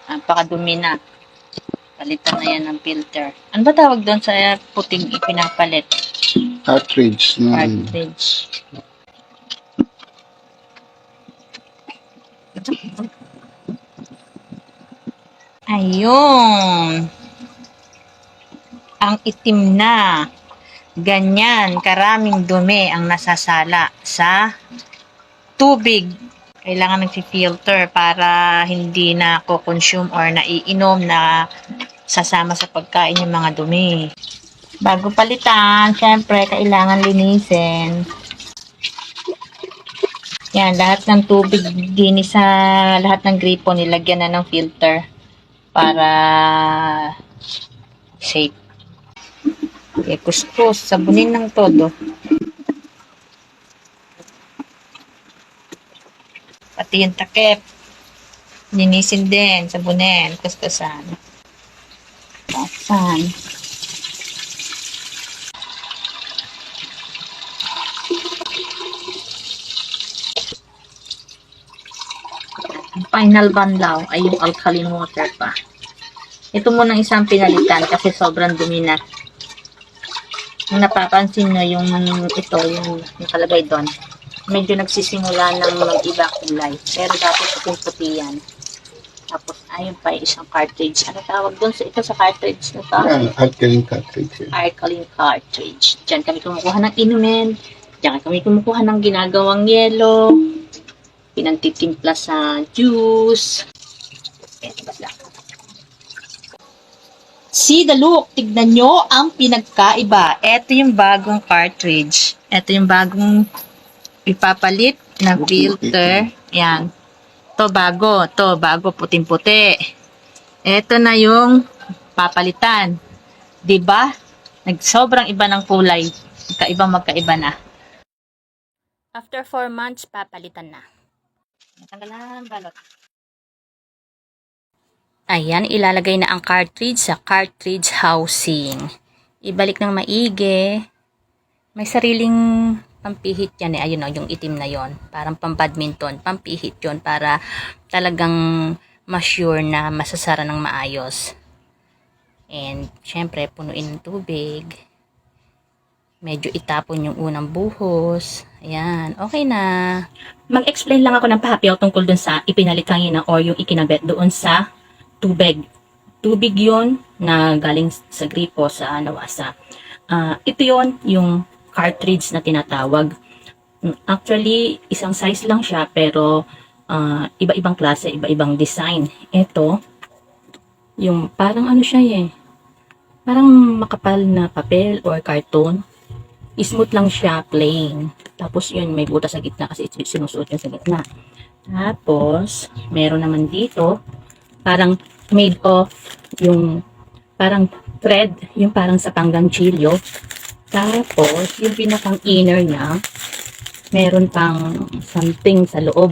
Napakadumi na. Palitan na yan ng filter. Ano ba tawag doon sa puting ipinapalit? Cartridge. Cartridge. Ayun. Ang itim na. Ganyan, karaming dumi ang nasasala sa tubig. Kailangan nag-filter para hindi na ko-consume or naiinom na sasama sa pagkain yung mga dumi. Bago palitan, syempre, kailangan linisin. Yan, lahat ng tubig din sa lahat ng gripo nilagyan na ng filter para safe. Okay, kuskus, sabunin ng todo. Pati yung takip. Linisin din, sabunin, kuskusan. Taksan. Ang final banlaw ay yung alkaline water pa. Ito muna isang pinalitan kasi sobrang dumi na. Kung napapansin nyo yung ito, yung nakalagay doon, medyo nagsisimula ng mag-iba kulay. Pero dapat puting-puti yan. Tapos, ayun pa yung isang cartridge. Ano tawag doon sa ito sa cartridge na to? Alkaline cartridge. Alkaline cartridge. Diyan kami kumukuha ng inumin. Diyan kami kumukuha ng ginagawang yelo. Pinantitimpla sa juice. See the look. Tignan nyo ang pinagkaiba. Ito yung bagong cartridge. Ito yung bagong ipapalit na filter. Yan. To bago, puting-puti. Ito na yung papalitan. 'Di ba? Sobrang iba ng kulay. Magkaiba na. After 4 months, papalitan na. Natanggalan balot. Ayan, ilalagay na ang cartridge sa cartridge housing. Ibalik ng maigi. May sariling pampihit yan eh. Ayun o, yung itim na yon. Parang pang-badminton. Pampihit yon para talagang ma-sure na masasara ng maayos. And, syempre, punuin ng tubig. Medyo itapon yung unang buhos. Ayan, okay na. Mag-explain lang ako ng pahapyaw tungkol dun sa ipinalit kanina or yung ikinabit doon sa tubig. Tubig yon na galing sa gripo sa nawasa. Ito yon yung cartridge na tinatawag. Actually, isang size lang siya pero iba-ibang klase, iba-ibang design. Ito, yung parang ano siya eh. Parang makapal na papel or carton. Smooth lang siya, plain. Tapos yun, may butas sa gitna kasi sinusuot yun sa gitna. Tapos, meron naman dito, parang made of yung parang thread, yung parang sa pangganchilyo. Tapos, yung pinakang inner niya, meron pang something sa loob.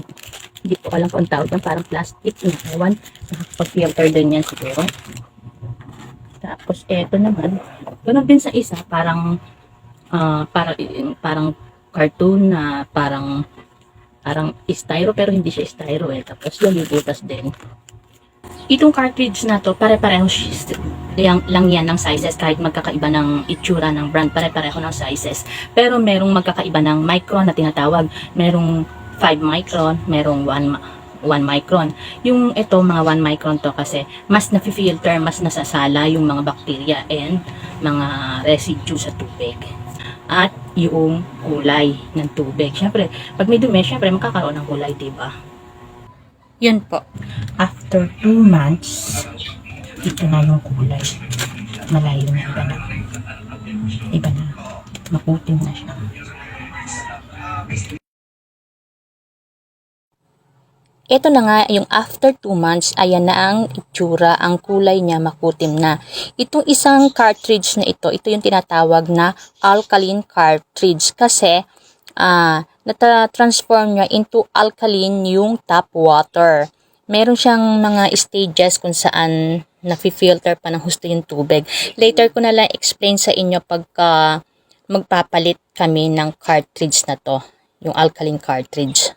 Hindi ko alam kung tawag yan, parang plastic na ewan. Nakapag-filter din yan siguro. Tapos, eto naman, ganoon din sa isa, parang cartoon na parang styro pero hindi siya styro eh. Tapos yung butas din. Itong cartridge na to, pare-pareho lang yan ng sizes kahit magkakaiba ng itsura ng brand, pare-pareho ng sizes. Pero merong magkakaiba ng micron na tinatawag. Merong 5 micron, merong 1 micron. Yung ito, mga 1 micron to kasi mas nafi-filter, mas nasasala yung mga bacteria and mga residue sa tubig. At yung kulay ng tubig. Siyempre, pag may dumi, siyempre magkakaroon ng kulay, diba? Yun po. After 2 months, ito na yung kulay. Malayo na, iba na. Iba na. Maputim na siya. Ito na nga, yung after 2 months, ayan na ang itsura, ang kulay niya makutim na. Itong isang cartridge na ito yung tinatawag na alkaline cartridge kasi nata-transform niya into alkaline yung tap water. Meron siyang mga stages kung saan nafi-filter pa ng husto yung tubig. Later ko na lang explain sa inyo pagka magpapalit kami ng cartridge na to, yung alkaline cartridge.